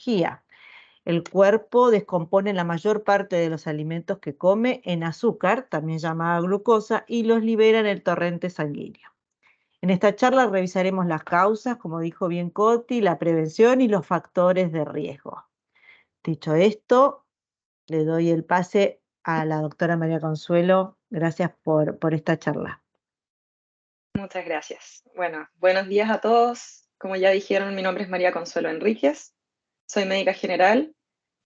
energía. El cuerpo descompone la mayor parte de los alimentos que come en azúcar, también llamada glucosa, y los libera en el torrente sanguíneo. En esta charla revisaremos las causas, como dijo bien Coti, la prevención y los factores de riesgo. Dicho esto, le doy el pase a la doctora María Consuelo. Gracias por esta charla. Muchas gracias. Bueno, buenos días a todos. Como ya dijeron, mi nombre es María Consuelo Enríquez. Soy médica general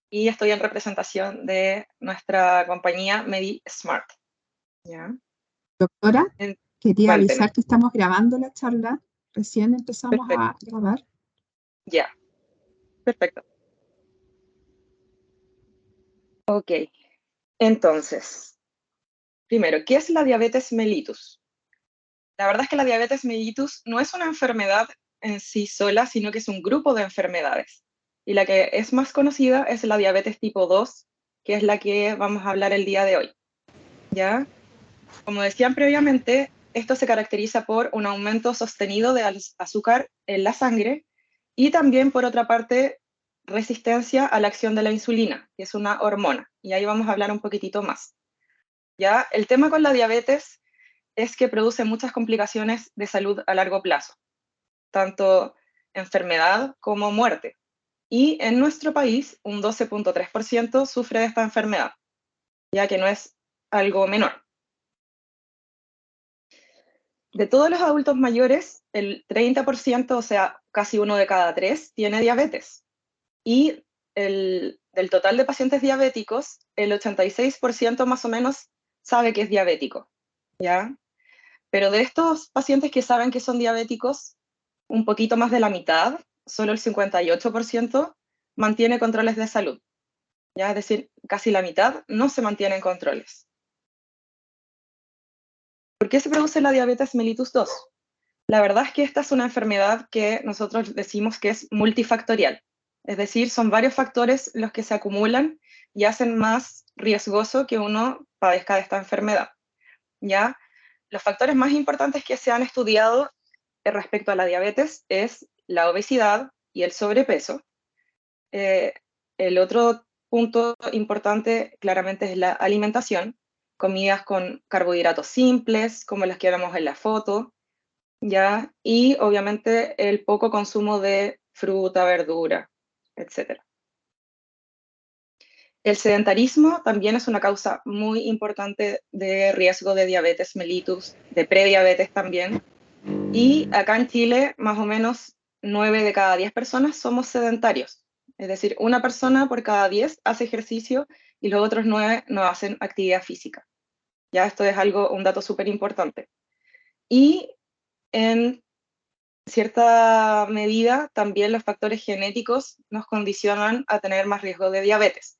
y estoy en representación de nuestra compañía MediSmart. ¿Ya? Doctora, quería Cuénteme. avisar que estamos grabando la charla. Recién empezamos Perfecto. a grabar. Ya. Perfecto. Ok. Entonces, primero, ¿qué es la diabetes mellitus? La verdad es que la diabetes mellitus no es una enfermedad en sí sola, sino que es un grupo de enfermedades. Y la que es más conocida es la diabetes tipo 2, que es la que vamos a hablar el día de hoy. ¿Ya? Como decían previamente, esto se caracteriza por un aumento sostenido de azúcar en la sangre y también, por otra parte, resistencia a la acción de la insulina, que es una hormona. Y ahí vamos a hablar un poquitito más. ¿Ya? El tema con la diabetes es que produce muchas complicaciones de salud a largo plazo, tanto enfermedad como muerte. Y en nuestro país, un 12.3% sufre de esta enfermedad, ya que no es algo menor. De todos los adultos mayores, el 30%, o sea, casi uno de cada tres, tiene diabetes. Y del total de pacientes diabéticos, el 86% más o menos sabe que es diabético, ¿ya? Pero de estos pacientes que saben que son diabéticos, un poquito más de la mitad, solo el 58%, mantiene controles de salud. ¿Ya? Es decir, casi la mitad no se mantienen controles. ¿Por qué se produce la diabetes mellitus 2? La verdad es que esta es una enfermedad que nosotros decimos que es multifactorial. Es decir, son varios factores los que se acumulan y hacen más riesgoso que uno padezca de esta enfermedad. ¿Ya? Los factores más importantes que se han estudiado respecto a la diabetes es la obesidad y el sobrepeso. El otro punto importante claramente es la alimentación, comidas con carbohidratos simples, como las que vemos en la foto, ¿ya? Y obviamente el poco consumo de fruta, verdura, etc. El sedentarismo también es una causa muy importante de riesgo de diabetes mellitus, de prediabetes también. Y acá en Chile, más o menos 9 de cada 10 personas somos sedentarios. Es decir, una persona por cada 10 hace ejercicio y los otros 9 no hacen actividad física. Ya esto es un dato súper importante. Y en cierta medida, también los factores genéticos nos condicionan a tener más riesgo de diabetes.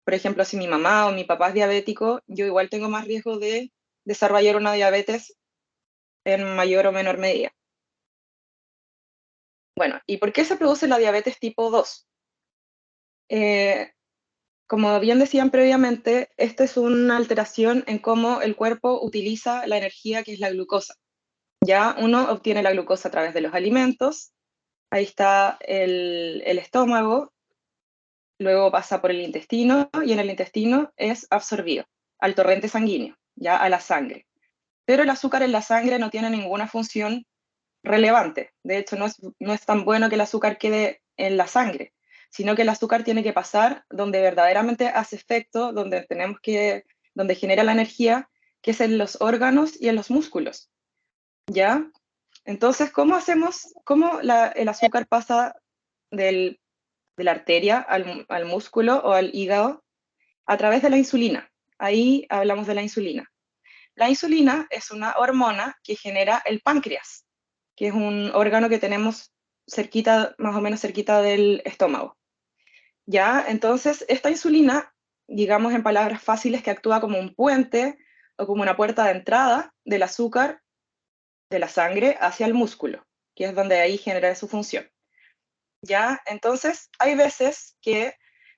Por ejemplo, si mi mamá o mi papá es diabético, yo igual tengo más riesgo de desarrollar una diabetes en mayor o menor medida. Bueno, ¿y por qué se produce la diabetes tipo 2? Como bien decían previamente, esta es una alteración en cómo el cuerpo utiliza la energía que es la glucosa. Ya uno obtiene la glucosa a través de los alimentos, ahí está el estómago, luego pasa por el intestino y en el intestino es absorbido al torrente sanguíneo, ya a la sangre. Pero el azúcar en la sangre no tiene ninguna función relevante. De hecho, no es tan bueno que el azúcar quede en la sangre, sino que el azúcar tiene que pasar donde verdaderamente hace efecto, donde genera la energía, que es en los órganos y en los músculos. ¿Ya? Entonces, cómo el azúcar pasa de la arteria al músculo o al hígado? A través de la insulina. Ahí hablamos de la insulina. La insulina es una hormona que genera el páncreas, que es un órgano que tenemos cerquita, más o menos cerquita del estómago. ¿Ya? Entonces, esta insulina, digamos en palabras fáciles, que actúa como un puente o como una puerta de entrada del azúcar de la sangre hacia el músculo, que es donde ahí genera su función. ¿Ya? Entonces, hay veces que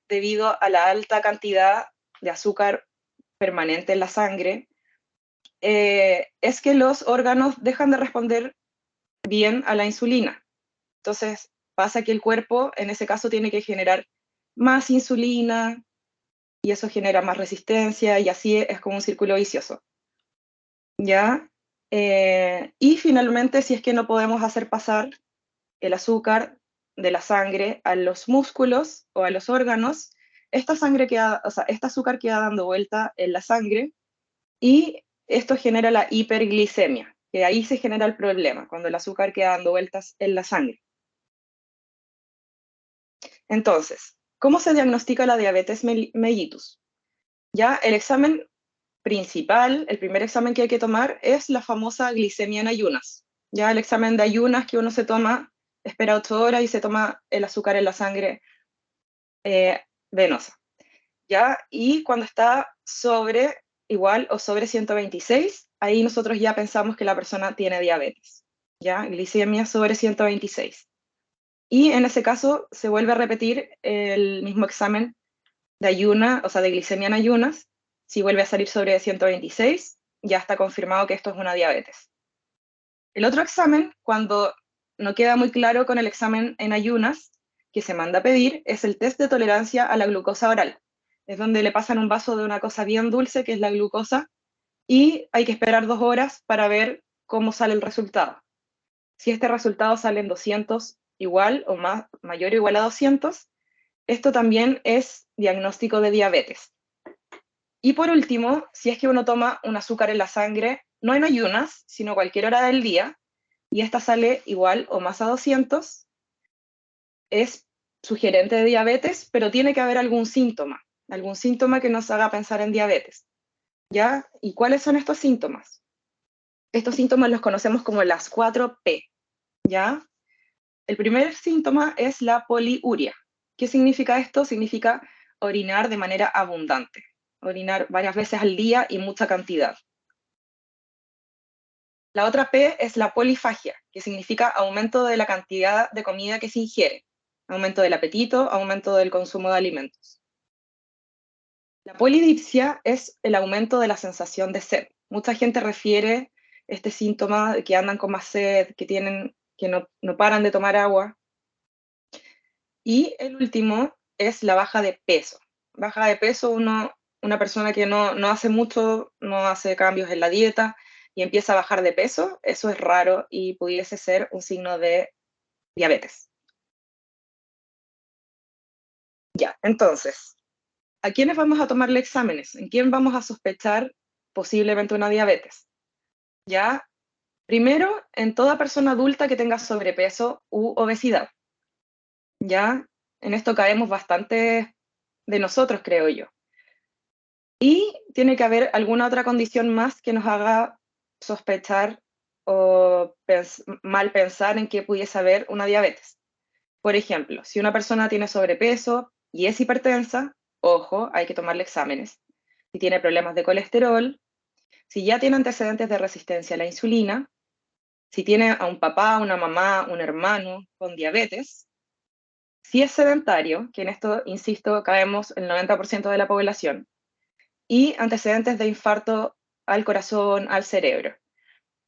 debido a la alta cantidad de azúcar permanente en la sangre, es que los órganos dejan de responder bien a la insulina. Entonces, pasa que el cuerpo en ese caso tiene que generar más insulina y eso genera más resistencia y así es como un círculo vicioso. ¿Ya? Y finalmente, si es que no podemos hacer pasar el azúcar de la sangre a los músculos o a los órganos, esta sangre queda, o sea, este azúcar queda dando vuelta en la sangre y esto genera la hiperglicemia, que ahí se genera el problema, cuando el azúcar queda dando vueltas en la sangre. Entonces, ¿cómo se diagnostica la diabetes mellitus? Ya el examen principal, el primer examen que hay que tomar es la famosa glicemia en ayunas. Ya el examen de ayunas que uno se toma, espera 8 horas y se toma el azúcar en la sangre venosa. ¿Ya? Y cuando está sobre igual o sobre 126, ahí nosotros ya pensamos que la persona tiene diabetes. ¿Ya? Glicemia sobre 126. Y en ese caso se vuelve a repetir el mismo examen de ayuna, o sea, de glicemia en ayunas. Si vuelve a salir sobre 126, ya está confirmado que esto es una diabetes. El otro examen, cuando no queda muy claro con el examen en ayunas, que se manda a pedir, es el test de tolerancia a la glucosa oral. Es donde le pasan un vaso de una cosa bien dulce, que es la glucosa, y hay que esperar 2 horas para ver cómo sale el resultado. Si este resultado sale en 200 igual o más, mayor o igual a 200, esto también es diagnóstico de diabetes. Y por último, si es que uno toma un azúcar en la sangre, no en ayunas, sino cualquier hora del día, y esta sale igual o más a 200, es sugerente de diabetes, pero tiene que haber algún síntoma que nos haga pensar en diabetes. ¿Ya? ¿Y cuáles son estos síntomas? Estos síntomas los conocemos como las 4P. ¿Ya? El primer síntoma es la poliuria. ¿Qué significa esto? Significa orinar de manera abundante, orinar varias veces al día y mucha cantidad. La otra P es la polifagia, que significa aumento de la cantidad de comida que se ingiere, aumento del apetito, aumento del consumo de alimentos. La polidipsia es el aumento de la sensación de sed. Mucha gente refiere este síntoma de que andan con más sed, que no paran de tomar agua. Y el último es la baja de peso. Baja de peso, una persona que no hace mucho, no hace cambios en la dieta y empieza a bajar de peso, eso es raro y pudiese ser un signo de diabetes. Ya, entonces, ¿a quiénes vamos a tomarle exámenes? ¿En quién vamos a sospechar posiblemente una diabetes? Ya, primero, en toda persona adulta que tenga sobrepeso u obesidad. Ya, en esto caemos bastante de nosotros, creo yo. Y tiene que haber alguna otra condición más que nos haga sospechar o mal pensar en que pudiese haber una diabetes. Por ejemplo, si una persona tiene sobrepeso y es hipertensa, ojo, hay que tomarle exámenes. Si tiene problemas de colesterol, si ya tiene antecedentes de resistencia a la insulina, si tiene a un papá, una mamá, un hermano con diabetes, si es sedentario, que en esto, insisto, caemos el 90% de la población, y antecedentes de infarto al corazón, al cerebro.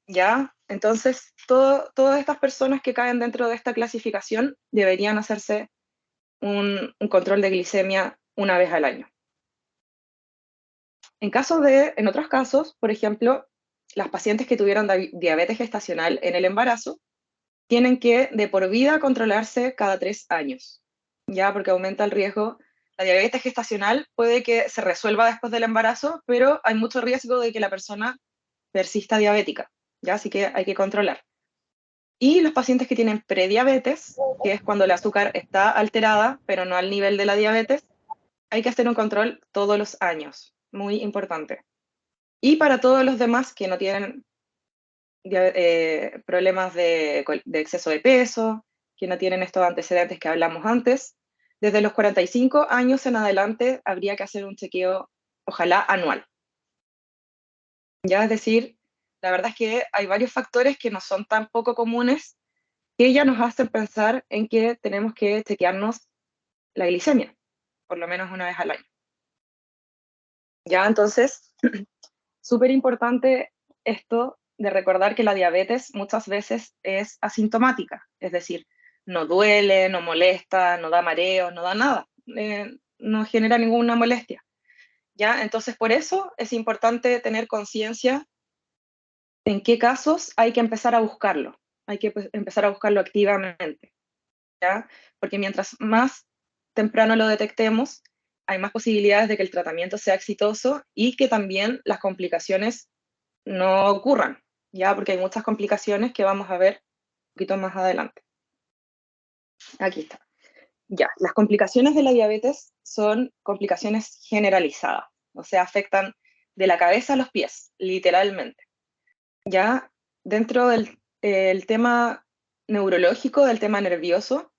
¿Ya? Entonces, todas estas personas que caen dentro de esta clasificación deberían hacerse un control de glicemia una vez al año. En otros casos, por ejemplo, las pacientes que tuvieron diabetes gestacional en el embarazo tienen que de por vida controlarse cada 3 años, ya porque aumenta el riesgo. La diabetes gestacional puede que se resuelva después del embarazo, pero hay mucho riesgo de que la persona persista diabética, ya así que hay que controlar. Y los pacientes que tienen prediabetes, que es cuando el azúcar está alterada, pero no al nivel de la diabetes, hay que hacer un control todos los años, muy importante. Y para todos los demás que no tienen problemas de exceso de peso, que no tienen estos antecedentes que hablamos antes, desde los 45 años en adelante habría que hacer un chequeo, ojalá anual. Ya, es decir, la verdad es que hay varios factores que no son tan poco comunes que ya nos hacen pensar en que tenemos que chequearnos la glicemia, por lo menos una vez al año. Ya, entonces, súper importante esto de recordar que la diabetes muchas veces es asintomática, es decir, no duele, no molesta, no da mareo, no da nada, no genera ninguna molestia. ¿Ya? Entonces, por eso es importante tener conciencia en qué casos hay que empezar a buscarlo, hay que empezar a buscarlo activamente, ¿ya? Porque mientras más temprano lo detectemos, hay más posibilidades de que el tratamiento sea exitoso y que también las complicaciones no ocurran, ¿ya? Porque hay muchas complicaciones que vamos a ver un poquito más adelante. Aquí está. Ya, las complicaciones de la diabetes son complicaciones generalizadas, o sea, afectan de la cabeza a los pies, literalmente. Ya dentro del tema neurológico, del tema nervioso,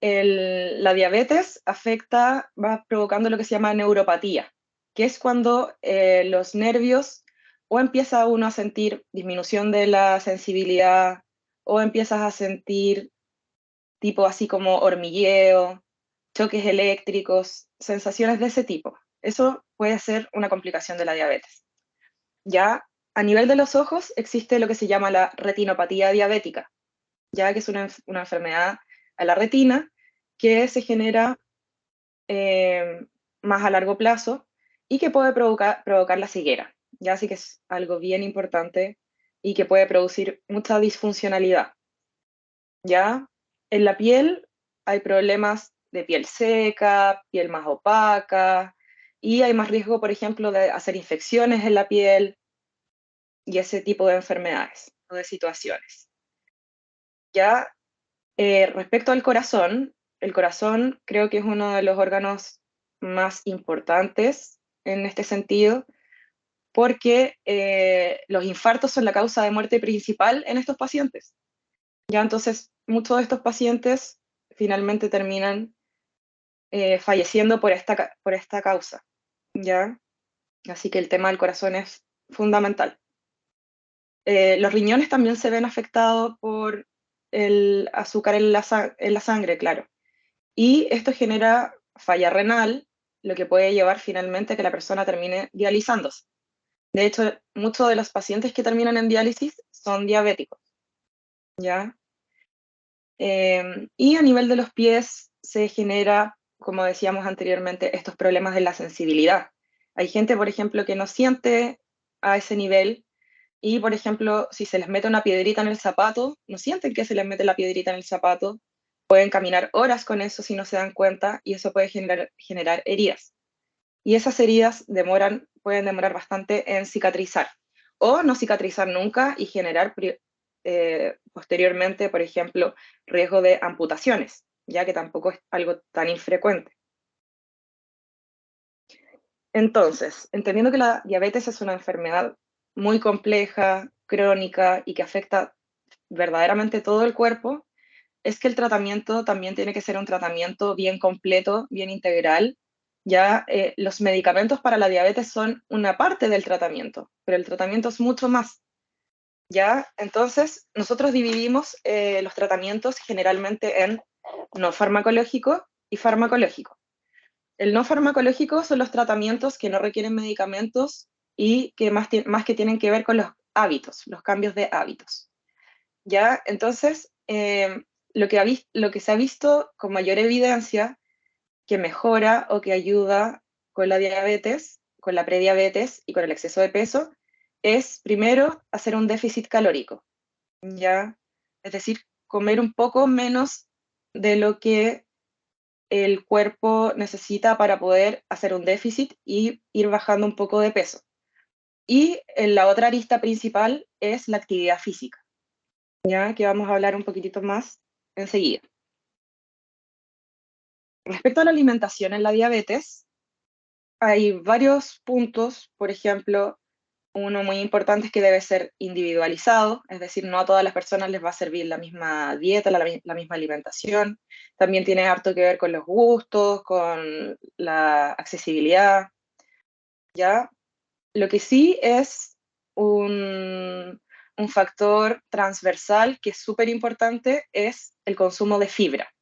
la diabetes va provocando lo que se llama neuropatía, que es cuando los nervios o empieza uno a sentir disminución de la sensibilidad o empiezas a sentir tipo así como hormigueo, choques eléctricos, sensaciones de ese tipo. Eso puede ser una complicación de la diabetes. Ya a nivel de los ojos existe lo que se llama la retinopatía diabética, ya que es una enfermedad a la retina que se genera más a largo plazo y que puede provocar la ceguera. Ya así que es algo bien importante y que puede producir mucha disfuncionalidad. Ya en la piel hay problemas de piel seca, piel más opaca, y hay más riesgo, por ejemplo, de hacer infecciones en la piel y ese tipo de enfermedades o de situaciones. Ya respecto al corazón, el corazón creo que es uno de los órganos más importantes en este sentido, porque los infartos son la causa de muerte principal en estos pacientes. Ya entonces, muchos de estos pacientes finalmente terminan falleciendo por esta causa, ¿ya? Así que el tema del corazón es fundamental. Los riñones también se ven afectados por el azúcar en la sangre, claro. Y esto genera falla renal, lo que puede llevar finalmente a que la persona termine dializándose. De hecho, muchos de los pacientes que terminan en diálisis son diabéticos, ¿ya? Y a nivel de los pies se genera, como decíamos anteriormente, estos problemas de la sensibilidad. Hay gente, por ejemplo, que no siente a ese nivel y, por ejemplo, si se les mete una piedrita en el zapato, no sienten que se les mete la piedrita en el zapato, pueden caminar horas con eso si no se dan cuenta y eso puede generar heridas. Y esas heridas pueden demorar bastante en cicatrizar o no cicatrizar nunca y generar posteriormente, por ejemplo, riesgo de amputaciones, ya que tampoco es algo tan infrecuente. Entonces, entendiendo que la diabetes es una enfermedad muy compleja, crónica y que afecta verdaderamente todo el cuerpo, es que el tratamiento también tiene que ser un tratamiento bien completo, bien integral. Ya los medicamentos para la diabetes son una parte del tratamiento, pero el tratamiento es mucho más. ¿Ya? Entonces, nosotros dividimos los tratamientos generalmente en no farmacológico y farmacológico. El no farmacológico son los tratamientos que no requieren medicamentos y que más que tienen que ver con los hábitos, los cambios de hábitos. ¿Ya? Entonces, lo que se ha visto con mayor evidencia que mejora o que ayuda con la diabetes, con la prediabetes y con el exceso de peso, es primero hacer un déficit calórico, ¿ya? Es decir, comer un poco menos de lo que el cuerpo necesita para poder hacer un déficit y ir bajando un poco de peso. Y la otra arista principal es la actividad física, ¿ya? Que vamos a hablar un poquitito más enseguida. Respecto a la alimentación en la diabetes, hay varios puntos, por ejemplo, uno muy importante es que debe ser individualizado, es decir, no a todas las personas les va a servir la misma dieta, la misma alimentación. También tiene harto que ver con los gustos, con la accesibilidad, ¿ya? Lo que sí es un factor transversal que es súper importante es el consumo de fibra,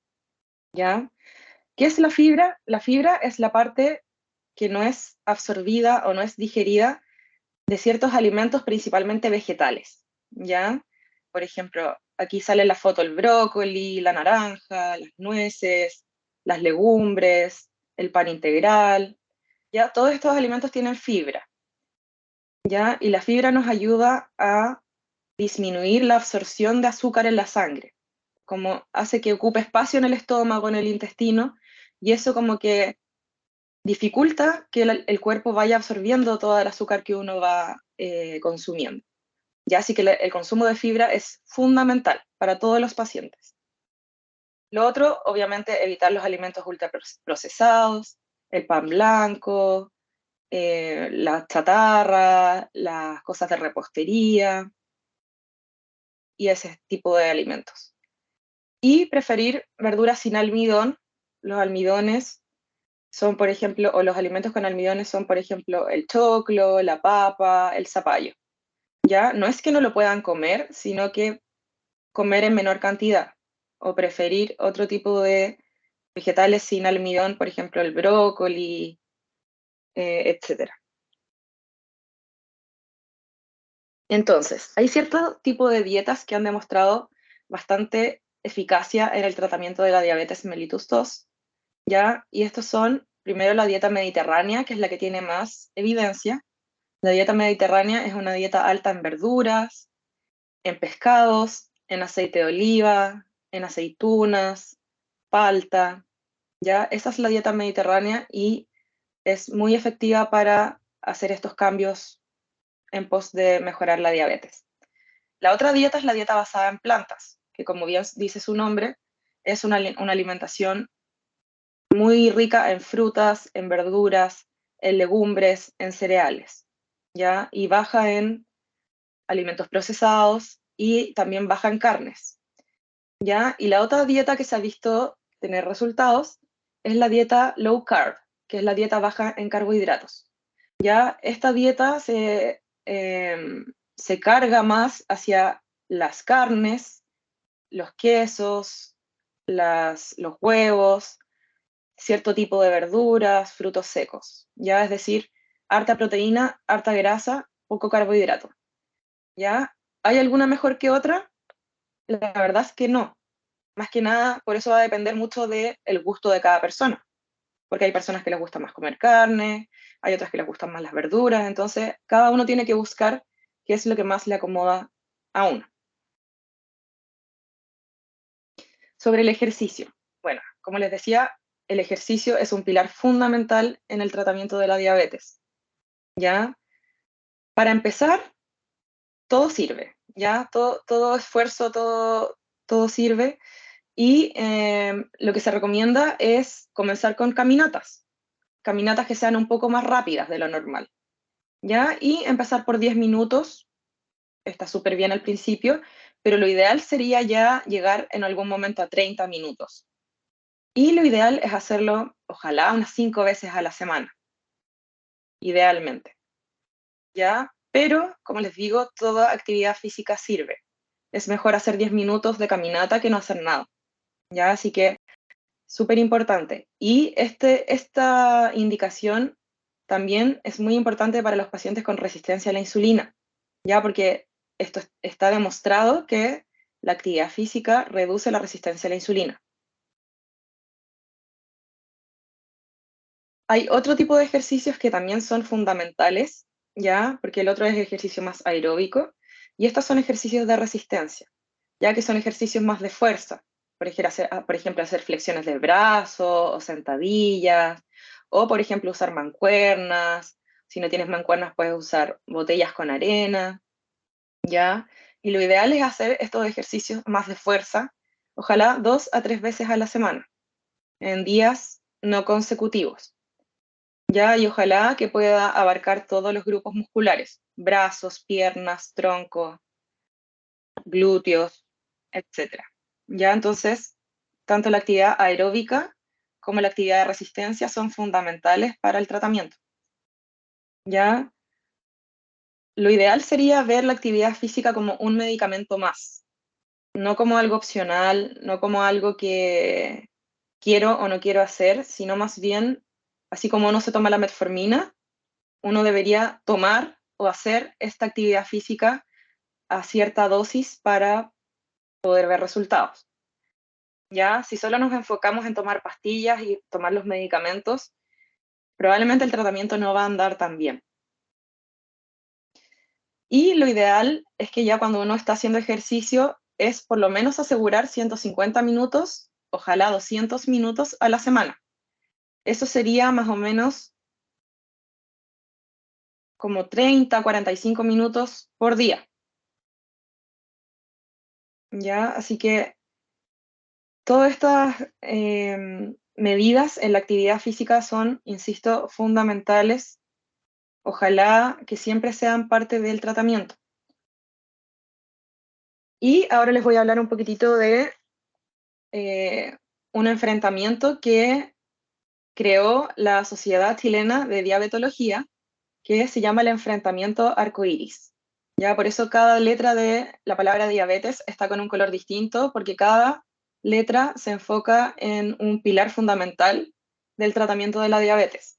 ¿ya? ¿Qué es la fibra? La fibra es la parte que no es absorbida o no es digerida de ciertos alimentos, principalmente vegetales, ¿ya? Por ejemplo, aquí sale la foto el brócoli, la naranja, las nueces, las legumbres, el pan integral, ¿ya? Todos estos alimentos tienen fibra, ¿ya? Y la fibra nos ayuda a disminuir la absorción de azúcar en la sangre, como hace que ocupe espacio en el estómago, en el intestino, y eso como que dificulta que el cuerpo vaya absorbiendo todo el azúcar que uno va consumiendo. Ya, así que el consumo de fibra es fundamental para todos los pacientes. Lo otro, obviamente, evitar los alimentos ultraprocesados, el pan blanco, la chatarra, las cosas de repostería y ese tipo de alimentos. Y preferir verduras sin almidón. Los almidones son, por ejemplo, o los alimentos con almidones son, por ejemplo, el choclo, la papa, el zapallo. Ya no es que no lo puedan comer, sino que comer en menor cantidad o preferir otro tipo de vegetales sin almidón, por ejemplo, el brócoli, etc. Entonces, hay cierto tipo de dietas que han demostrado bastante eficacia en el tratamiento de la diabetes mellitus 2, ¿ya? Y estos son, primero, la dieta mediterránea, que es la que tiene más evidencia. La dieta mediterránea es una dieta alta en verduras, en pescados, en aceite de oliva, en aceitunas, palta, ¿ya? Esa es la dieta mediterránea y es muy efectiva para hacer estos cambios en pos de mejorar la diabetes. La otra dieta es la dieta basada en plantas, que como bien dice su nombre, es una alimentación muy rica en frutas, en verduras, en legumbres, en cereales, ¿ya? Y baja en alimentos procesados y también baja en carnes, ¿ya? Y la otra dieta que se ha visto tener resultados es la dieta low carb, que es la dieta baja en carbohidratos, ¿ya? Esta dieta se carga más hacia las carnes, los quesos, los huevos, cierto tipo de verduras, frutos secos, ¿ya? Es decir, harta proteína, harta grasa, poco carbohidrato, ¿ya? ¿Hay alguna mejor que otra? La verdad es que no. Más que nada, por eso va a depender mucho del gusto de cada persona, porque hay personas que les gusta más comer carne, hay otras que les gustan más las verduras, entonces cada uno tiene que buscar qué es lo que más le acomoda a uno. Sobre el ejercicio. Bueno, como les decía, el ejercicio es un pilar fundamental en el tratamiento de la diabetes, ¿ya? Para empezar, todo sirve, ¿ya? Todo esfuerzo, todo sirve. Y lo que se recomienda es comenzar con caminatas que sean un poco más rápidas de lo normal, ¿ya? Y empezar por 10 minutos, está súper bien al principio, pero lo ideal sería ya llegar en algún momento a 30 minutos. Y lo ideal es hacerlo, ojalá, unas 5 veces a la semana, idealmente, ¿ya? Pero, como les digo, toda actividad física sirve. Es mejor hacer 10 minutos de caminata que no hacer nada, ¿ya? Así que, súper importante. Y esta indicación también es muy importante para los pacientes con resistencia a la insulina, ¿ya? Porque esto está demostrado que la actividad física reduce la resistencia a la insulina. Hay otro tipo de ejercicios que también son fundamentales, ¿ya? Porque el otro es ejercicio más aeróbico, y estos son ejercicios de resistencia, ya que son ejercicios más de fuerza. Por ejemplo, hacer flexiones de brazo o sentadillas, o por ejemplo usar mancuernas. Si no tienes mancuernas puedes usar botellas con arena, ¿ya? Y lo ideal es hacer estos ejercicios más de fuerza, ojalá 2 a 3 veces a la semana, en días no consecutivos, ¿ya? Y ojalá que pueda abarcar todos los grupos musculares, brazos, piernas, tronco, glúteos, etc. ¿Ya? Entonces, tanto la actividad aeróbica como la actividad de resistencia son fundamentales para el tratamiento, ¿ya? Lo ideal sería ver la actividad física como un medicamento más, no como algo opcional, no como algo que quiero o no quiero hacer, sino más bien, así como uno se toma la metformina, uno debería tomar o hacer esta actividad física a cierta dosis para poder ver resultados. Ya, si solo nos enfocamos en tomar pastillas y tomar los medicamentos, probablemente el tratamiento no va a andar tan bien. Y lo ideal es que ya cuando uno está haciendo ejercicio es por lo menos asegurar 150 minutos, ojalá 200 minutos a la semana. Eso sería más o menos como 30, 45 minutos por día. ¿Ya? Así que todas estas medidas en la actividad física son, insisto, fundamentales. Ojalá que siempre sean parte del tratamiento. Y ahora les voy a hablar un poquitito de un enfrentamiento que creó la Sociedad Chilena de Diabetología, que se llama el enfrentamiento arcoíris. Ya por eso cada letra de la palabra diabetes está con un color distinto, porque cada letra se enfoca en un pilar fundamental del tratamiento de la diabetes.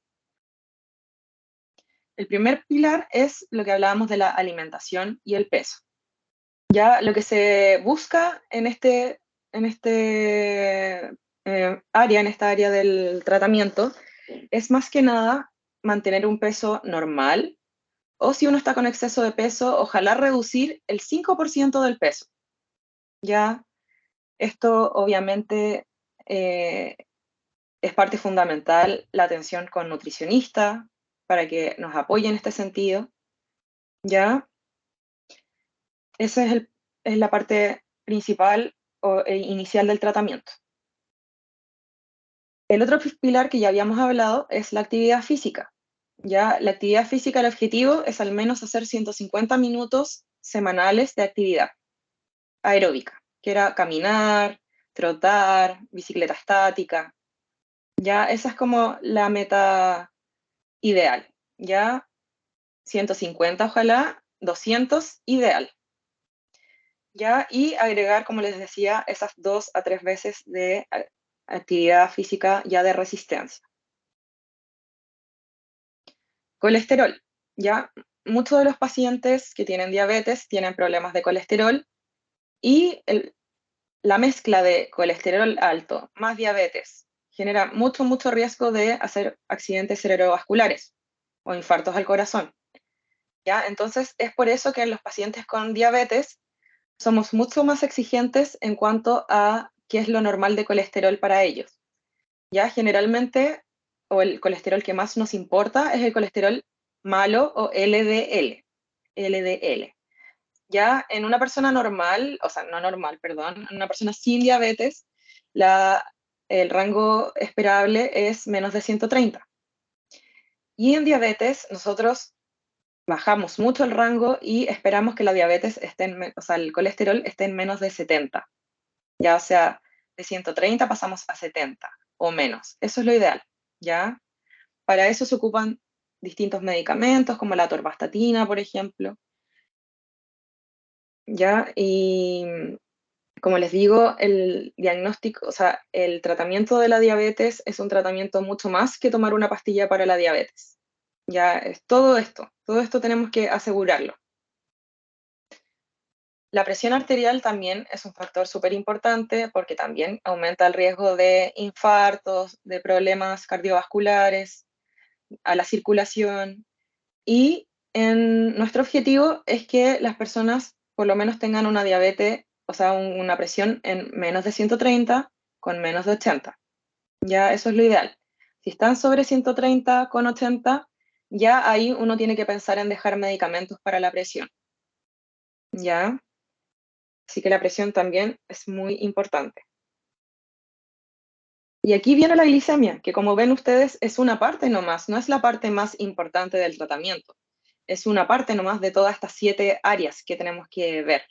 El primer pilar es lo que hablábamos de la alimentación y el peso. Ya lo que se busca en esta área del tratamiento, es más que nada mantener un peso normal, o si uno está con exceso de peso, ojalá reducir el 5% del peso. Ya, esto obviamente es parte fundamental, la atención con nutricionista, para que nos apoye en este sentido. Ya, esa es la parte principal e inicial del tratamiento. El otro pilar que ya habíamos hablado es la actividad física. Ya, la actividad física, el objetivo es al menos hacer 150 minutos semanales de actividad aeróbica, que era caminar, trotar, bicicleta estática. Ya, esa es como la meta ideal. Ya, 150 ojalá, 200 ideal. Ya, y agregar, como les decía, esas 2 a 3 veces de actividad física ya de resistencia. Colesterol, ya muchos de los pacientes que tienen diabetes tienen problemas de colesterol y la mezcla de colesterol alto más diabetes genera mucho riesgo de hacer accidentes cerebrovasculares o infartos al corazón. ¿Ya? Entonces es por eso que en los pacientes con diabetes somos mucho más exigentes en cuanto a qué es lo normal de colesterol para ellos. Ya generalmente, o el colesterol que más nos importa es el colesterol malo o LDL. LDL. Ya en una persona normal, o sea, no normal, perdón, en una persona sin diabetes, el rango esperable es menos de 130. Y en diabetes nosotros bajamos mucho el rango y esperamos que la diabetes o sea, el colesterol esté en menos de 70. Ya sea, de 130 pasamos a 70 o menos. Eso es lo ideal, ¿ya? Para eso se ocupan distintos medicamentos, como la atorvastatina, por ejemplo, ¿ya? Y como les digo, el diagnóstico, o sea, el tratamiento de la diabetes es un tratamiento mucho más que tomar una pastilla para la diabetes. Ya es todo esto tenemos que asegurarlo. La presión arterial también es un factor súper importante porque también aumenta el riesgo de infartos, de problemas cardiovasculares, a la circulación. Y nuestro objetivo es que las personas por lo menos tengan una diabetes, o sea, una presión en menos de 130 con menos de 80. Ya eso es lo ideal. Si están sobre 130 con 80, ya ahí uno tiene que pensar en dejar medicamentos para la presión. ¿Ya? Así que la presión también es muy importante. Y aquí viene la glicemia, que como ven ustedes es una parte nomás, no es la parte más importante del tratamiento. Es una parte nomás de todas estas 7 áreas que tenemos que ver.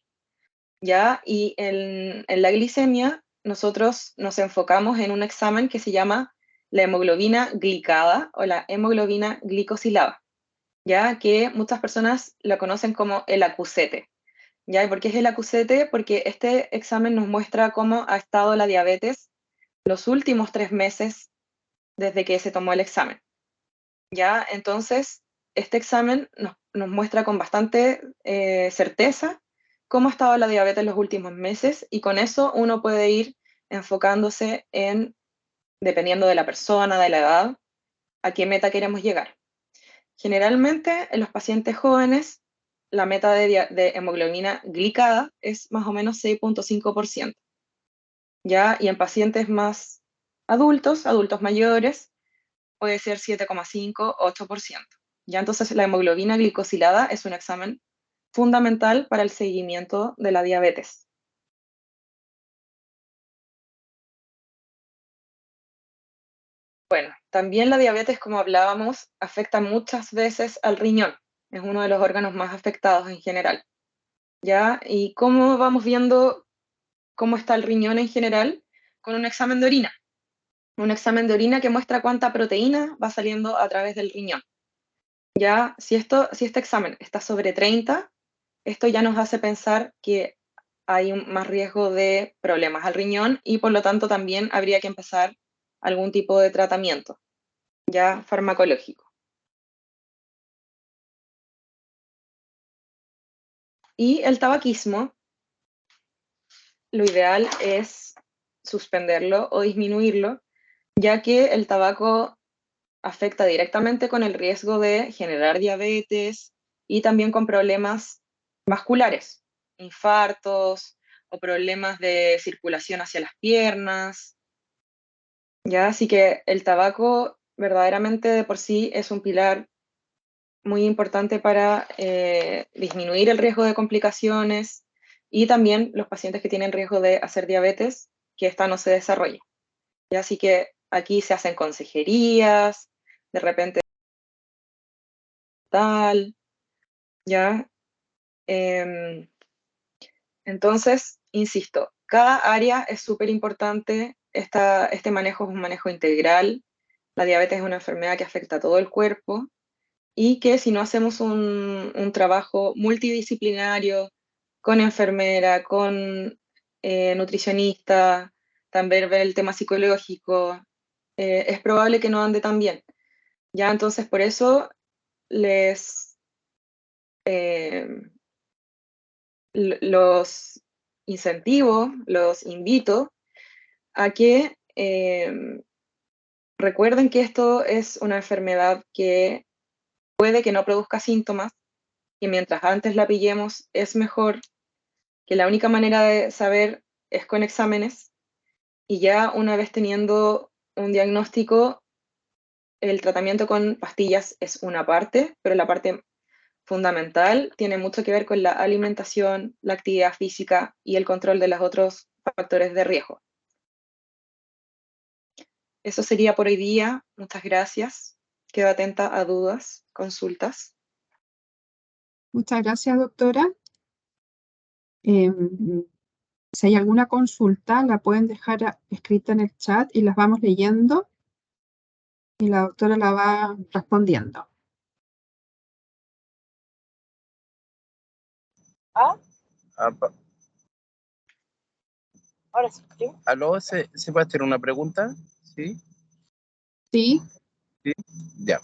¿Ya? Y en la glicemia nosotros nos enfocamos en un examen que se llama la hemoglobina glicada o la hemoglobina glicosilada, ¿ya? Que muchas personas la conocen como el acusete. ¿Ya? ¿Y por qué es el acusete? Porque este examen nos muestra cómo ha estado la diabetes los últimos 3 meses desde que se tomó el examen. ¿Ya? Entonces, este examen nos muestra con bastante certeza cómo ha estado la diabetes en los últimos meses, y con eso uno puede ir enfocándose en, dependiendo de la persona, de la edad, a qué meta queremos llegar. Generalmente en los pacientes jóvenes la meta de hemoglobina glicada es más o menos 6,5%, ¿ya? Y en pacientes más adultos mayores, puede ser 7,5, 8%. ¿Ya? Entonces la hemoglobina glicosilada es un examen fundamental para el seguimiento de la diabetes. Bueno, también la diabetes, como hablábamos, afecta muchas veces al riñón. Es uno de los órganos más afectados en general. ¿Ya? ¿Y cómo vamos viendo cómo está el riñón en general? Con un examen de orina. Un examen de orina que muestra cuánta proteína va saliendo a través del riñón. ¿Ya? Si este examen está sobre 30, esto ya nos hace pensar que hay más riesgo de problemas al riñón, y por lo tanto también habría que empezar algún tipo de tratamiento, ya farmacológico. Y el tabaquismo, lo ideal es suspenderlo o disminuirlo, ya que el tabaco afecta directamente con el riesgo de generar diabetes y también con problemas vasculares, infartos o problemas de circulación hacia las piernas. ¿Ya? Así que el tabaco verdaderamente de por sí es un pilar muy importante para disminuir el riesgo de complicaciones, y también los pacientes que tienen riesgo de hacer diabetes, que esta no se desarrolle. ¿Ya? Así que aquí se hacen consejerías, de repente tal, ¿ya? Entonces, insisto, cada área es súper importante. Este manejo es un manejo integral. La diabetes es una enfermedad que afecta a todo el cuerpo, y que si no hacemos un trabajo multidisciplinario con enfermera, con nutricionista, también ver el tema psicológico, es probable que no ande tan bien. Ya, entonces por eso les los incentivo, los invito a que recuerden que esto es una enfermedad que puede que no produzca síntomas, y mientras antes la pillemos es mejor, que la única manera de saber es con exámenes, y ya una vez teniendo un diagnóstico, el tratamiento con pastillas es una parte, pero la parte fundamental tiene mucho que ver con la alimentación, la actividad física y el control de los otros factores de riesgo. Eso sería por hoy día. Muchas gracias. Quedo atenta a dudas, consultas. Muchas gracias, doctora. Si hay alguna consulta, la pueden dejar escrita en el chat y las vamos leyendo y la doctora la va respondiendo. Ahora sí. ¿Aló? ¿Se puede hacer una pregunta? ¿Sí? Sí, ¿Sí? Ya.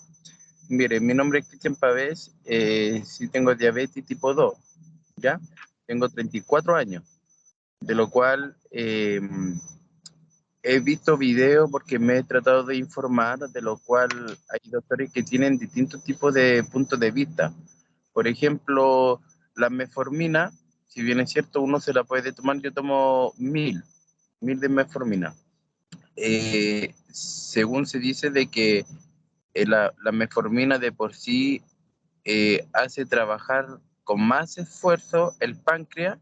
Mire, mi nombre es Cristian Pavés, sí tengo diabetes tipo 2, ¿ya? Tengo 34 años, de lo cual he visto videos porque me he tratado de informar, de lo cual hay doctores que tienen distintos tipos de puntos de vista. Por ejemplo, la metformina, si bien es cierto, uno se la puede tomar, yo tomo 1000 de metformina. Según se dice de que la metformina de por sí hace trabajar con más esfuerzo el páncreas,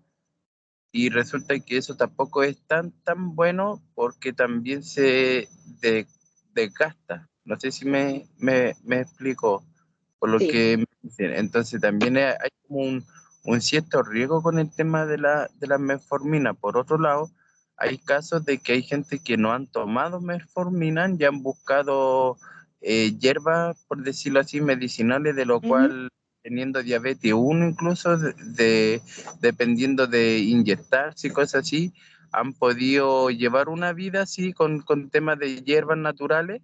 y resulta que eso tampoco es tan bueno porque también se desgasta. No sé si me explico por lo Sí. que me dicen. Entonces también hay como un cierto riesgo con el tema de la metformina. Por otro lado, hay casos de que hay gente que no han tomado metformina y han buscado hierbas, por decirlo así, medicinales, de lo cual, teniendo diabetes, uno incluso dependiendo de inyectarse y cosas así, han podido llevar una vida así con temas de hierbas naturales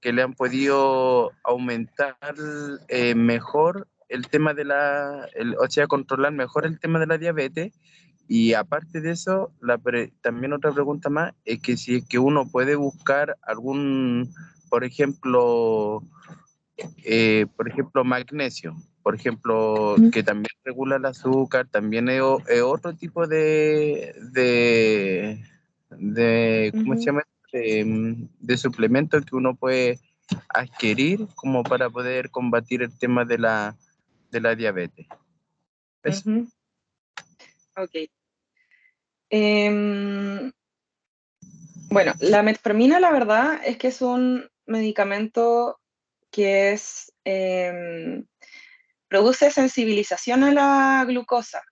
que le han podido aumentar mejor el tema de o sea, controlar mejor el tema de la diabetes. Y aparte de eso, también otra pregunta más es que si es que uno puede buscar algún, por ejemplo, magnesio, por ejemplo, que también regula el azúcar, también es otro tipo ¿cómo se Ujú, llama? De suplemento que uno puede adquirir como para poder combatir el tema de la diabetes. Eso. ujú. Ok. Em, bueno, la metformina la verdad es que es un medicamento que produce sensibilización a la glucosa.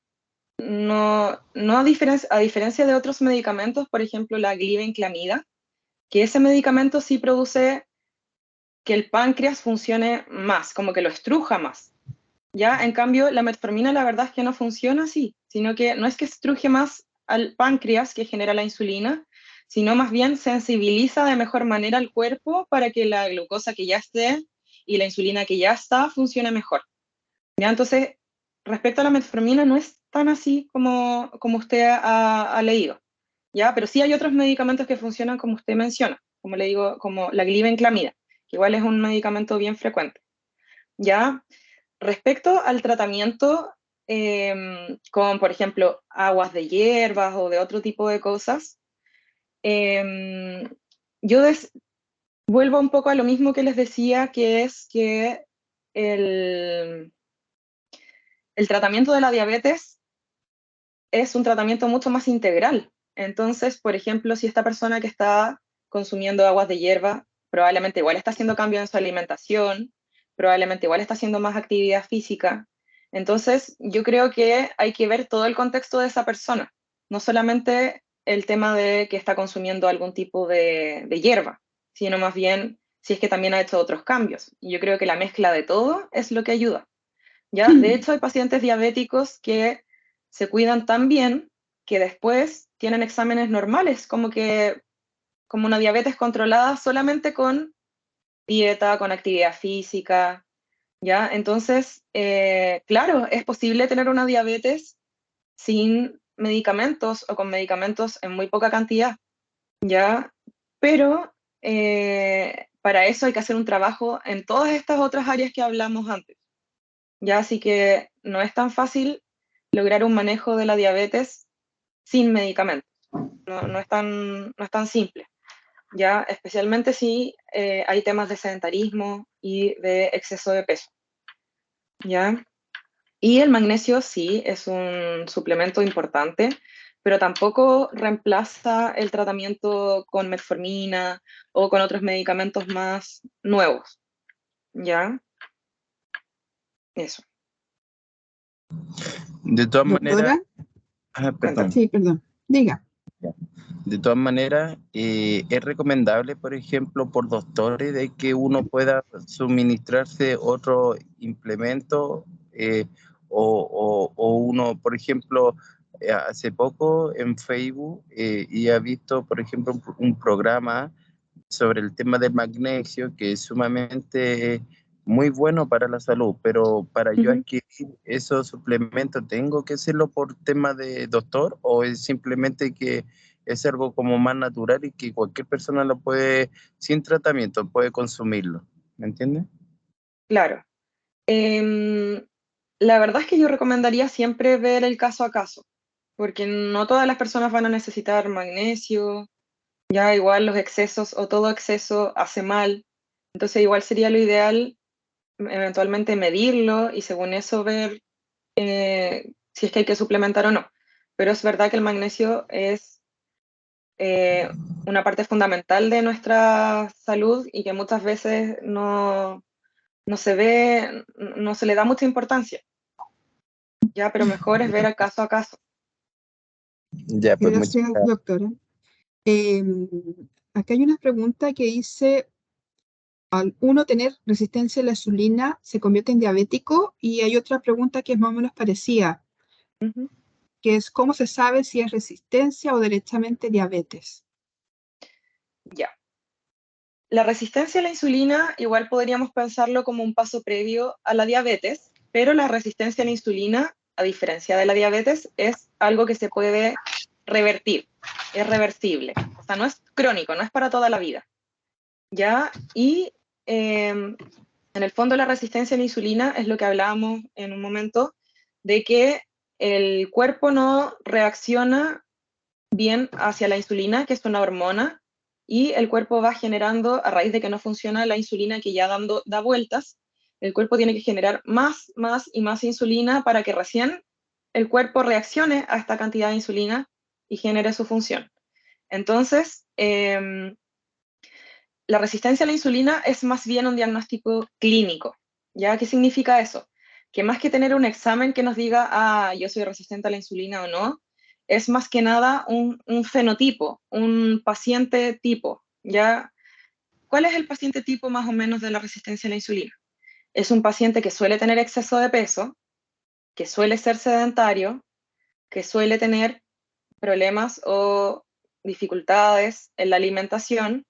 No a diferencia de otros medicamentos, por ejemplo la glibenclamida, que ese medicamento sí produce que el páncreas funcione más, como que lo estruja más. Ya, en cambio, la metformina la verdad es que no funciona así, sino que no es que estruje más al páncreas que genera la insulina, sino más bien sensibiliza de mejor manera al cuerpo para que la glucosa que ya esté y la insulina que ya está funcione mejor. Ya, entonces, respecto a la metformina, no es tan así como usted ha leído, ¿ya? Pero sí hay otros medicamentos que funcionan como usted menciona, como le digo, como la glibenclamida, que igual es un medicamento bien frecuente, ¿ya? Respecto al tratamiento con, por ejemplo, aguas de hierbas o de otro tipo de cosas, em, yo vuelvo un poco a lo mismo que les decía, que es que el, el tratamiento de la diabetes es un tratamiento mucho más integral. Entonces, por ejemplo, si esta persona que está consumiendo aguas de hierba, probablemente igual está haciendo cambio en su alimentación, probablemente igual está haciendo más actividad física. Entonces, yo creo que hay que ver todo el contexto de esa persona, no solamente el tema de que está consumiendo algún tipo de hierba, sino más bien si es que también ha hecho otros cambios. Y yo creo que la mezcla de todo es lo que ayuda. ¿Ya? De hecho, hay pacientes diabéticos que se cuidan tan bien que después tienen exámenes normales, como una diabetes controlada solamente con dieta, con actividad física, ¿ya? Entonces, claro, es posible tener una diabetes sin medicamentos o con medicamentos en muy poca cantidad, ¿ya? Pero para eso hay que hacer un trabajo en todas estas otras áreas que hablamos antes. Ya, así que no es tan fácil lograr un manejo de la diabetes sin medicamentos. No es tan simple, ya, especialmente si hay temas de sedentarismo y de exceso de peso, ya. Y el magnesio sí es un suplemento importante, pero tampoco reemplaza el tratamiento con metformina o con otros medicamentos más nuevos, ya. Eso. De todas maneras, Doctora, perdón. sí, perdón, diga. De todas maneras, es recomendable, por ejemplo, por doctores, de que uno pueda suministrarse otro implemento o uno, por ejemplo, hace poco en Facebook y ha visto, por ejemplo, un programa sobre el tema del magnesio que es sumamente muy bueno para la salud, pero para yo Ujú. adquirir esos suplementos, ¿tengo que hacerlo por tema de doctor o es simplemente que es algo como más natural y que cualquier persona lo puede, sin tratamiento, puede consumirlo? ¿Me entiendes? Claro. Em, la verdad es que yo recomendaría siempre ver el caso a caso, porque no todas las personas van a necesitar magnesio, ya igual los excesos o todo exceso hace mal, entonces igual sería lo ideal eventualmente medirlo y según eso ver si es que hay que suplementar o no. Pero es verdad que el magnesio es eh, una parte fundamental de nuestra salud y que muchas veces no se ve, no se le da mucha importancia. Ya, pero mejor es ver el caso a caso. Ya, pues muchas Gracias, gracias. doctora. Em, Acá hay una pregunta que dice, al uno tener resistencia a la insulina, ¿se convierte en diabético? Y hay otra pregunta que es más o menos parecida, Ujú. que es, ¿cómo se sabe si es resistencia o derechamente diabetes? Ya. La resistencia a la insulina igual podríamos pensarlo como un paso previo a la diabetes, pero la resistencia a la insulina, a diferencia de la diabetes, es algo que se puede revertir, es reversible. O sea, no es crónico, no es para toda la vida. ¿Ya? Y en el fondo la resistencia a la insulina es lo que hablábamos en un momento, de que el cuerpo no reacciona bien hacia la insulina, que es una hormona, y el cuerpo va generando, a raíz de que no funciona la insulina que ya da vueltas, el cuerpo tiene que generar más y más insulina para que recién el cuerpo reaccione a esta cantidad de insulina y genere su función. Entonces, la resistencia a la insulina es más bien un diagnóstico clínico. ¿Ya? ¿Qué significa eso? Que más que tener un examen que nos diga, yo soy resistente a la insulina o no, es más que nada un fenotipo, un paciente tipo. ¿Ya? ¿Cuál es el paciente tipo más o menos de la resistencia a la insulina? Es un paciente que suele tener exceso de peso, que suele ser sedentario, que suele tener problemas o dificultades en la alimentación,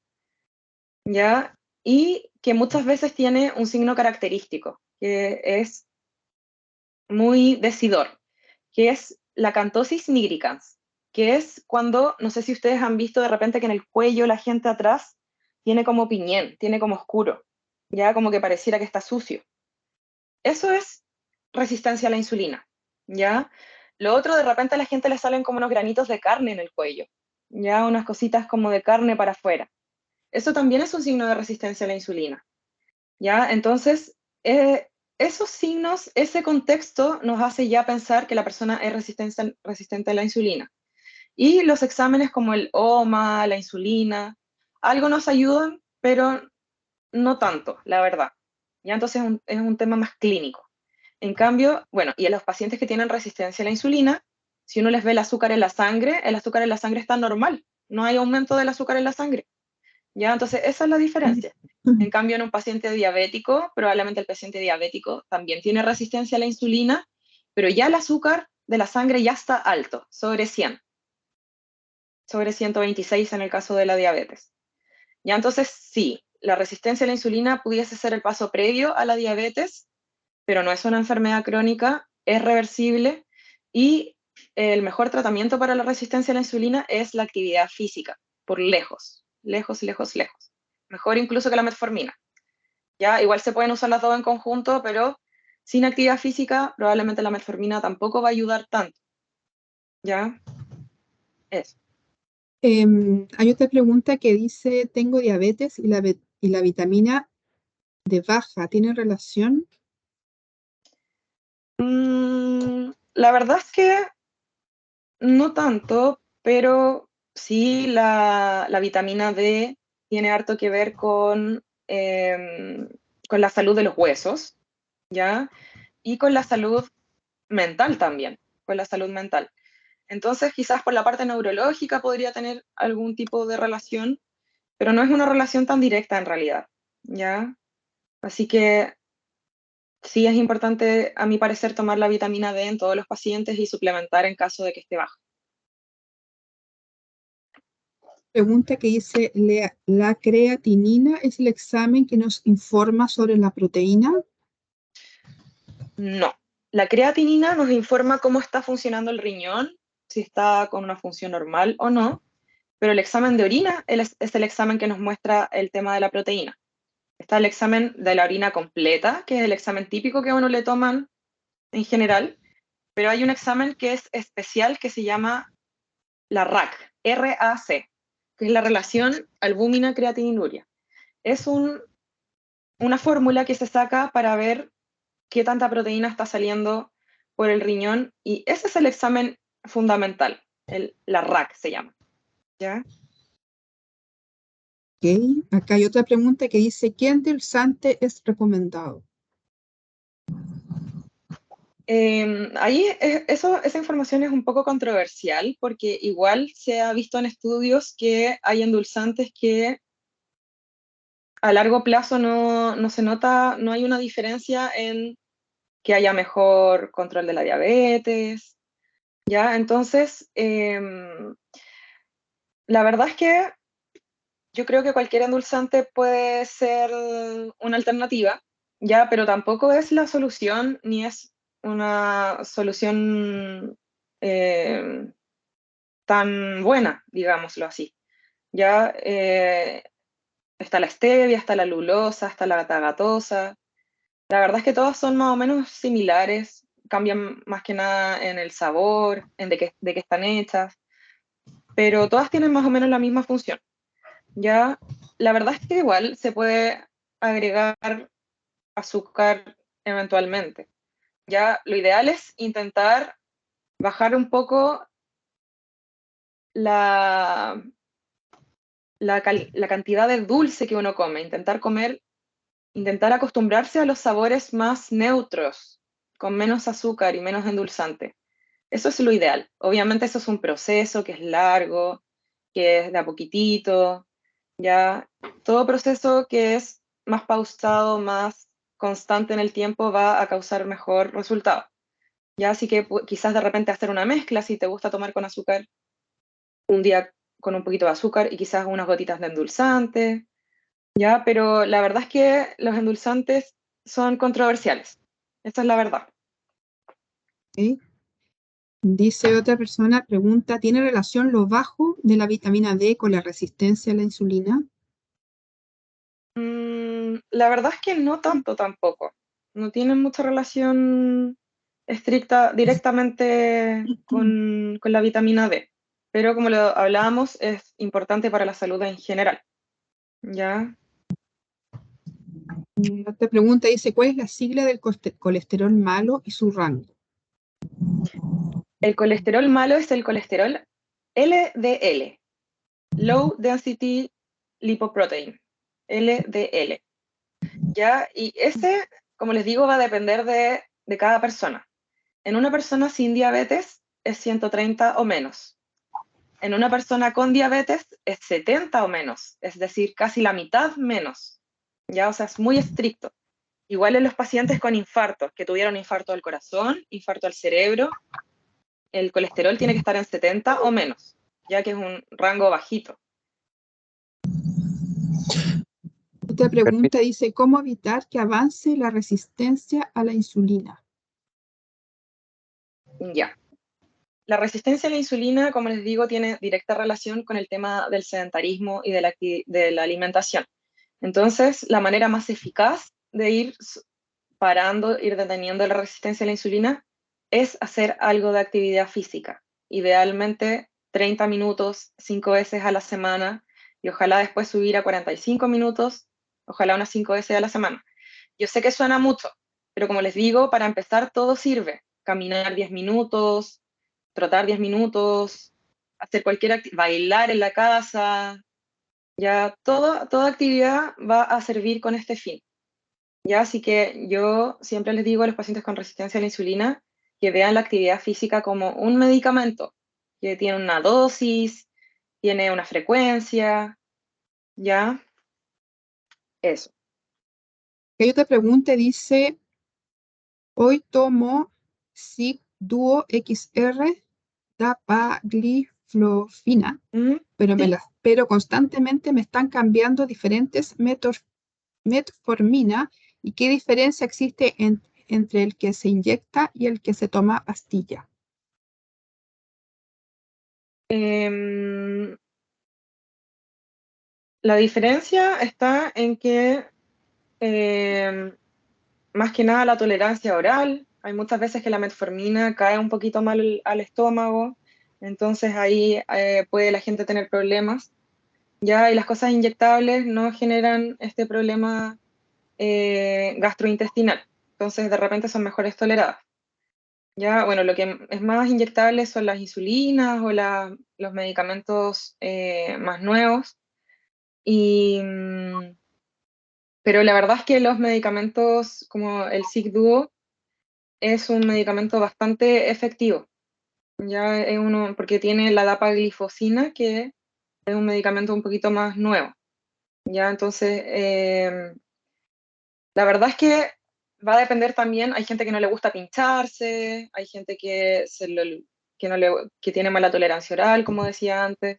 ¿ya? Y que muchas veces tiene un signo característico, que es muy decidor, que es la cantosis nigricans, que es cuando, no sé si ustedes han visto de repente que en el cuello la gente atrás tiene como piñén, tiene como oscuro, ya como que pareciera que está sucio. Eso es resistencia a la insulina, ¿ya? Lo otro, de repente a la gente le salen como unos granitos de carne en el cuello, ya unas cositas como de carne para afuera. Eso también es un signo de resistencia a la insulina, ¿ya? Entonces, esos signos, ese contexto nos hace ya pensar que la persona es resistente a la insulina. Y los exámenes como el OMA, la insulina, algo nos ayudan, pero no tanto, la verdad. ¿Ya? Entonces es un tema más clínico. En cambio, bueno, y en los pacientes que tienen resistencia a la insulina, si uno les ve el azúcar en la sangre está normal, no hay aumento del azúcar en la sangre. ¿Ya? Entonces, esa es la diferencia. En cambio, en un paciente diabético, probablemente el paciente diabético también tiene resistencia a la insulina, pero ya el azúcar de la sangre ya está alto, sobre 100, sobre 126 en el caso de la diabetes. ¿Ya? Entonces, sí, la resistencia a la insulina pudiese ser el paso previo a la diabetes, pero no es una enfermedad crónica, es reversible y el mejor tratamiento para la resistencia a la insulina es la actividad física, por lejos, lejos, lejos, lejos. Mejor incluso que la metformina. ¿Ya? Igual se pueden usar las dos en conjunto, pero sin actividad física probablemente la metformina tampoco va a ayudar tanto. ¿Ya? Eso. Hay otra pregunta que dice, tengo diabetes y la vitamina D baja, ¿tiene relación? La verdad es que no tanto, pero sí la vitamina D tiene harto que ver con la salud de los huesos, ¿ya? Y con la salud mental también, con la salud mental. Entonces, quizás por la parte neurológica podría tener algún tipo de relación, pero no es una relación tan directa en realidad, ¿ya? Así que sí es importante, a mi parecer, tomar la vitamina D en todos los pacientes y suplementar en caso de que esté baja. Pregunta que dice, ¿la creatinina es el examen que nos informa sobre la proteína? No. La creatinina nos informa cómo está funcionando el riñón, si está con una función normal o no, pero el examen de orina es el examen que nos muestra el tema de la proteína. Está el examen de la orina completa, que es el examen típico que a uno le toman en general, pero hay un examen que es especial que se llama la RAC, RAC, que es la relación albúmina-creatininuria. Es una fórmula que se saca para ver qué tanta proteína está saliendo por el riñón y ese es el examen fundamental, la RAC se llama. ¿Ya? Ok, acá hay otra pregunta que dice, ¿qué endulzante es recomendado? Ahí esa información es un poco controversial porque igual se ha visto en estudios que hay endulzantes que a largo plazo no se nota, no hay una diferencia en que haya mejor control de la diabetes, ¿ya? Entonces, la verdad es que yo creo que cualquier endulzante puede ser una alternativa, ya, pero tampoco es la solución, ni es una solución tan buena, digámoslo así. Ya está la stevia, está la lulosa, está la tagatosa. La verdad es que todas son más o menos similares, cambian más que nada en el sabor, en de qué están hechas, pero todas tienen más o menos la misma función. Ya, la verdad es que igual se puede agregar azúcar eventualmente. Ya, lo ideal es intentar bajar un poco la, la cantidad de dulce que uno come, intentar acostumbrarse a los sabores más neutros, con menos azúcar y menos endulzante. Eso es lo ideal. Obviamente eso es un proceso que es largo, que es de a poquitito, ya todo proceso que es más pausado, más constante en el tiempo va a causar mejor resultado. Ya así que quizás de repente hacer una mezcla si te gusta tomar con azúcar, un día con un poquito de azúcar y quizás unas gotitas de endulzante, ya, pero la verdad es que los endulzantes son controversiales. Esta es la verdad. ¿Ok? Dice otra persona, pregunta, ¿tiene relación lo bajo de la vitamina D con la resistencia a la insulina? La verdad es que no tanto tampoco. No tienen mucha relación estricta directamente con la vitamina D. Pero como lo hablábamos, es importante para la salud en general. ¿Ya? Otra pregunta dice, ¿cuál es la sigla del colesterol malo y su rango? El colesterol malo es el colesterol LDL, Low Density Lipoprotein, LDL. ¿Ya? Y ese, como les digo, va a depender de cada persona. En una persona sin diabetes es 130 o menos. En una persona con diabetes es 70 o menos, es decir, casi la mitad menos. ¿Ya? O sea, es muy estricto. Igual en los pacientes con infartos, que tuvieron infarto del corazón, infarto al cerebro, el colesterol tiene que estar en 70 o menos, ya que es un rango bajito. Otra pregunta dice, ¿cómo evitar que avance la resistencia a la insulina? Ya. La resistencia a la insulina, como les digo, tiene directa relación con el tema del sedentarismo y de la alimentación. Entonces, la manera más eficaz de ir parando, ir deteniendo la resistencia a la insulina es hacer algo de actividad física. Idealmente 30 minutos, 5 veces a la semana, y ojalá después subir a 45 minutos, ojalá unas 5 veces a la semana. Yo sé que suena mucho, pero como les digo, para empezar todo sirve. Caminar 10 minutos, trotar 10 minutos, hacer cualquier actividad, bailar en la casa, ya toda actividad va a servir con este fin. Ya, así que yo siempre les digo a los pacientes con resistencia a la insulina que vean la actividad física como un medicamento, que tiene una dosis, tiene una frecuencia, ya, eso. Hay otra pregunta, dice, hoy tomo Sig Duo XR dapagliflozina, ¿Mm? pero constantemente me están cambiando diferentes metformina y qué diferencia existe entre el que se inyecta y el que se toma pastilla. Em, la diferencia está en que más que nada la tolerancia oral. Hay muchas veces que la metformina cae un poquito mal al estómago, entonces ahí puede la gente tener problemas. Ya, y las cosas inyectables no generan este problema gastrointestinal, entonces de repente son mejores toleradas. Ya, bueno, lo que es más inyectable son las insulinas o los medicamentos más nuevos. Y, pero la verdad es que los medicamentos como el Sig Duo es un medicamento bastante efectivo. Ya es uno, porque tiene la dapaglifosina, que es un medicamento un poquito más nuevo. Ya, entonces, la verdad es que va a depender también, hay gente que no le gusta pincharse, hay gente que tiene mala tolerancia oral, como decía antes.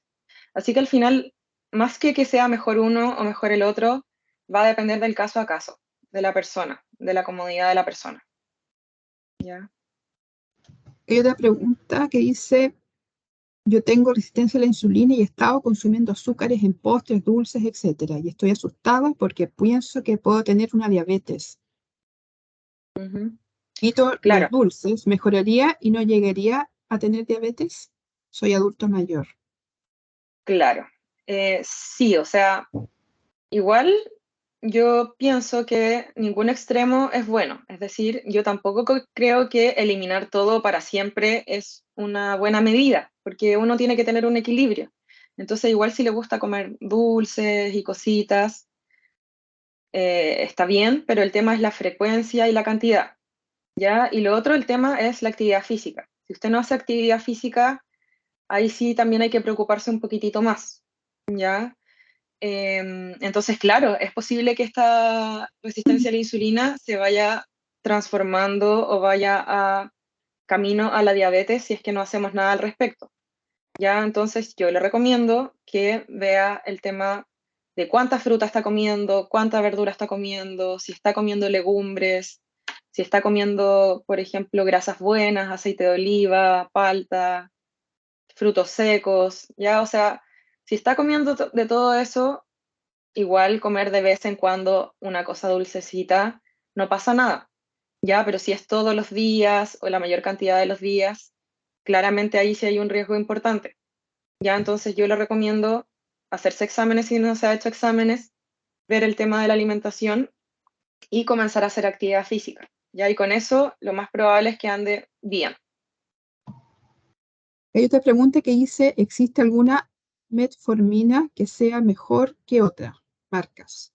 Así que al final, más que sea mejor uno o mejor el otro, va a depender del caso a caso, de la persona. de la comodidad de la persona. ¿Ya? Hay otra pregunta que dice, yo tengo resistencia a la insulina y he estado consumiendo azúcares en postres, dulces, etcétera, y estoy asustada porque pienso que puedo tener una diabetes. Ujú. Quito Claro, los dulces, ¿mejoraría y no llegaría a tener diabetes? Soy adulto mayor. claro. Sí, o sea, igual yo pienso que ningún extremo es bueno. Es decir, yo tampoco creo que eliminar todo para siempre es una buena medida, porque uno tiene que tener un equilibrio. Entonces, igual si le gusta comer dulces y cositas, está bien, pero el tema es la frecuencia y la cantidad, ¿ya? Y lo otro, el tema es la actividad física. Si usted no hace actividad física, ahí sí también hay que preocuparse un poquitito más, ¿ya? Entonces, claro, es posible que esta resistencia a la insulina se vaya transformando o vaya a camino a la diabetes si es que no hacemos nada al respecto. Ya, entonces yo le recomiendo que vea el tema de cuánta fruta está comiendo, cuánta verdura está comiendo, si está comiendo legumbres, si está comiendo, por ejemplo, grasas buenas, aceite de oliva, palta, frutos secos, ya, o sea, si está comiendo de todo eso, igual comer de vez en cuando una cosa dulcecita, no pasa nada, ya, pero si es todos los días o la mayor cantidad de los días, claramente ahí sí hay un riesgo importante. Ya, entonces yo le recomiendo hacerse exámenes si no se ha hecho exámenes, ver el tema de la alimentación y comenzar a hacer actividad física. Ya, y con eso lo más probable es que ande bien. Hay otra pregunta que dice, ¿existe alguna metformina que sea mejor que otra? Marcas.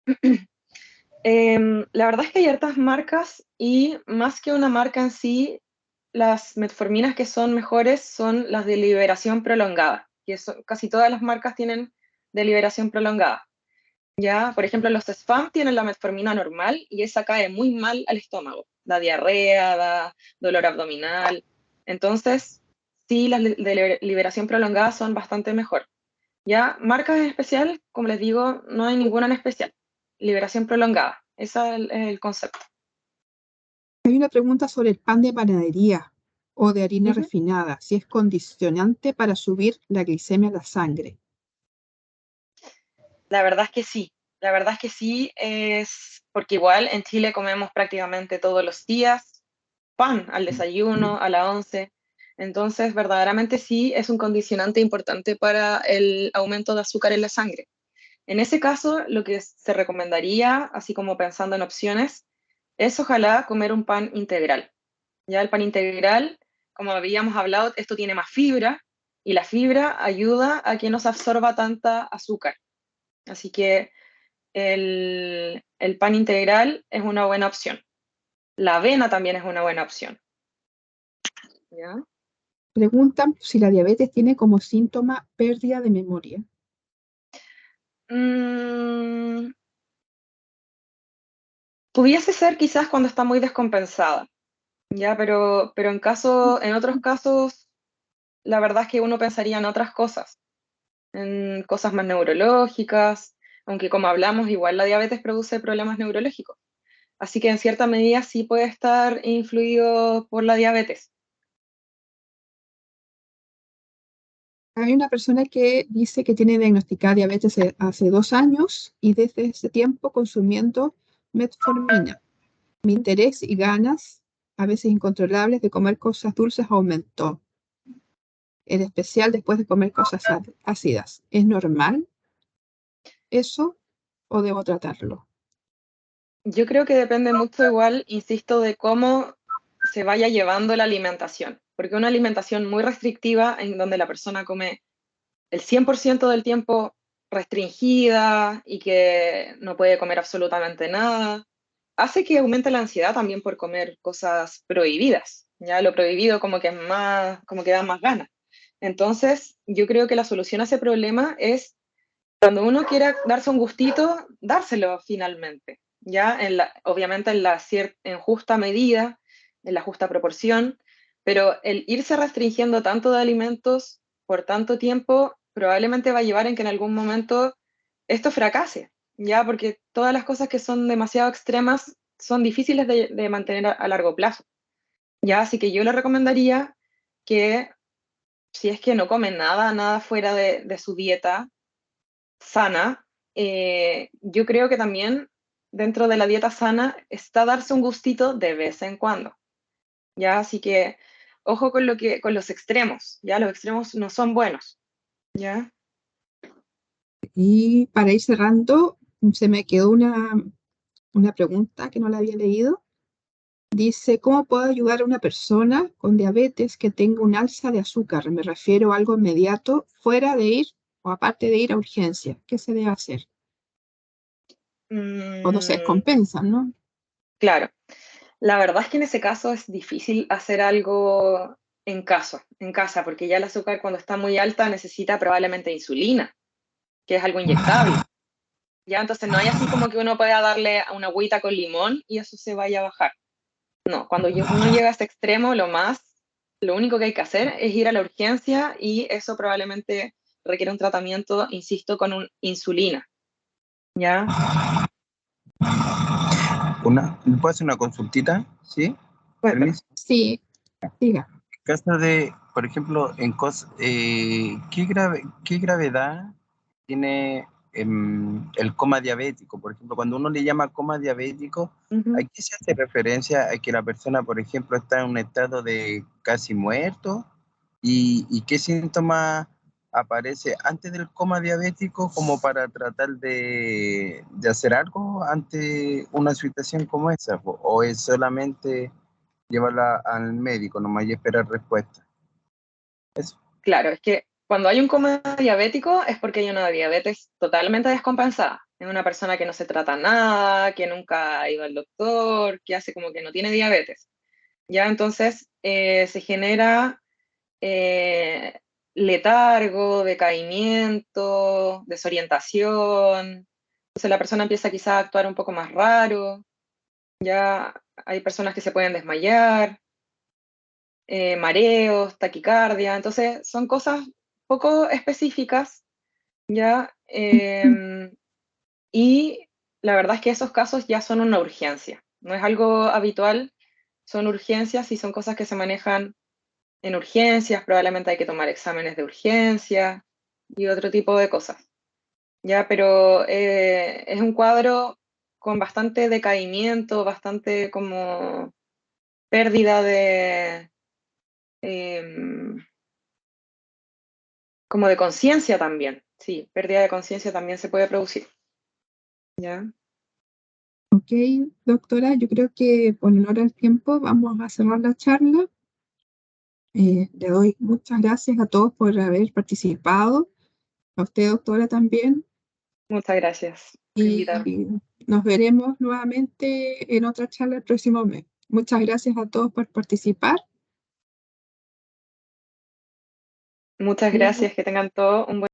La verdad es que hay hartas marcas y más que una marca en sí, las metforminas que son mejores son las de liberación prolongada, que casi todas las marcas tienen de liberación prolongada. Ya, por ejemplo, los SPAM tienen la metformina normal y esa cae muy mal al estómago, da diarrea, da dolor abdominal. Entonces, sí, las de liberación prolongada son bastante mejor. Ya, marcas en especial, como les digo, no hay ninguna en especial. Liberación prolongada, ese es el concepto. Hay una pregunta sobre el pan de panadería o de harina Ujú. refinada, si es condicionante para subir la glicemia a la sangre. La verdad es que sí, la verdad es que sí, es porque igual en Chile comemos prácticamente todos los días pan al desayuno, a la once. Entonces, verdaderamente sí es un condicionante importante para el aumento de azúcar en la sangre. En ese caso, lo que se recomendaría, así como pensando en opciones, es ojalá comer un pan integral. Ya el pan integral, como habíamos hablado, esto tiene más fibra y la fibra ayuda a que no se absorba tanta azúcar. Así que el pan integral es una buena opción. La avena también es una buena opción. ¿Ya? Preguntan si la diabetes tiene como síntoma pérdida de memoria. Mm, pudiese ser quizás cuando está muy descompensada, ¿ya? Pero en otros casos, la verdad es que uno pensaría en otras cosas, en cosas más neurológicas, aunque como hablamos, igual la diabetes produce problemas neurológicos. Así que en cierta medida sí puede estar influido por la diabetes. Hay una persona que dice que tiene diagnosticada diabetes hace 2 años y desde ese tiempo consumiendo metformina. Mi interés y ganas, a veces incontrolables, de comer cosas dulces aumentó, en especial después de comer cosas ácidas. ¿Es normal eso o debo tratarlo? Yo creo que depende mucho igual, insisto, de cómo se vaya llevando la alimentación, porque una alimentación muy restrictiva en donde la persona come el 100% del tiempo restringida y que no puede comer absolutamente nada, hace que aumente la ansiedad también por comer cosas prohibidas. Ya lo prohibido como que es más, como que da más ganas. Entonces, yo creo que la solución a ese problema es cuando uno quiera darse un gustito, dárselo finalmente. Ya obviamente en justa medida, en la justa proporción, pero el irse restringiendo tanto de alimentos por tanto tiempo probablemente va a llevar en que en algún momento esto fracase, ya porque todas las cosas que son demasiado extremas son difíciles de mantener a largo plazo. ¿Ya? Así que yo le recomendaría que si es que no come nada fuera de su dieta sana, yo creo que también dentro de la dieta sana está darse un gustito de vez en cuando. ¿Ya? Así que ojo con los extremos, ¿ya? Los extremos no son buenos, ¿ya? Y para ir cerrando, se me quedó una pregunta que no la había leído. Dice, ¿cómo puedo ayudar a una persona con diabetes que tenga un alza de azúcar? Me refiero a algo inmediato, fuera de ir o aparte de ir a urgencia. ¿Qué se debe hacer? O no se descompensan, ¿no? Claro. La verdad es que en ese caso es difícil hacer algo en casa, porque ya el azúcar cuando está muy alta necesita probablemente insulina, que es algo inyectable. Ya, entonces no hay así como que uno pueda darle una agüita con limón y eso se vaya a bajar. No, cuando uno llega a este extremo, lo único que hay que hacer es ir a la urgencia y eso probablemente requiere un tratamiento, insisto, con insulina. ¿Ya? ¿Puedo hacer una consultita? ¿Sí? Cuéntame. Permiso. Sí, diga. En caso de, por ejemplo, ¿qué gravedad tiene el coma diabético? Por ejemplo, cuando uno le llama coma diabético, Ujú. ¿a qué se hace referencia? ¿A que la persona, por ejemplo, está en un estado de casi muerto? ¿Y qué síntomas aparece antes del coma diabético como para tratar de hacer algo ante una situación como esa? ¿O es solamente llevarla al médico nomás y esperar respuesta? Eso. Claro, es que cuando hay un coma diabético es porque hay una diabetes totalmente descompensada. Es una persona que no se trata nada, que nunca ha ido al doctor, que hace como que no tiene diabetes. Ya entonces se genera eh, letargo, decaimiento, desorientación. Entonces la persona empieza quizá a actuar un poco más raro. Ya hay personas que se pueden desmayar, mareos, taquicardia. Entonces son cosas poco específicas, ¿ya? Y la verdad es que esos casos ya son una urgencia. No es algo habitual, son urgencias y son cosas que se manejan en urgencias, probablemente hay que tomar exámenes de urgencia y otro tipo de cosas. Ya, pero es un cuadro con bastante decaimiento, bastante como pérdida em, como de conciencia también. Sí, pérdida de conciencia también se puede producir. ¿Ya? Ok, doctora, yo creo que por honor al tiempo vamos a cerrar la charla. Le doy muchas gracias a todos por haber participado, a usted, doctora, también, Muchas gracias por y invitarme. nos veremos nuevamente en otra charla el próximo mes. Muchas gracias a todos por participar. Muchas Y gracias, que tengan todo un buen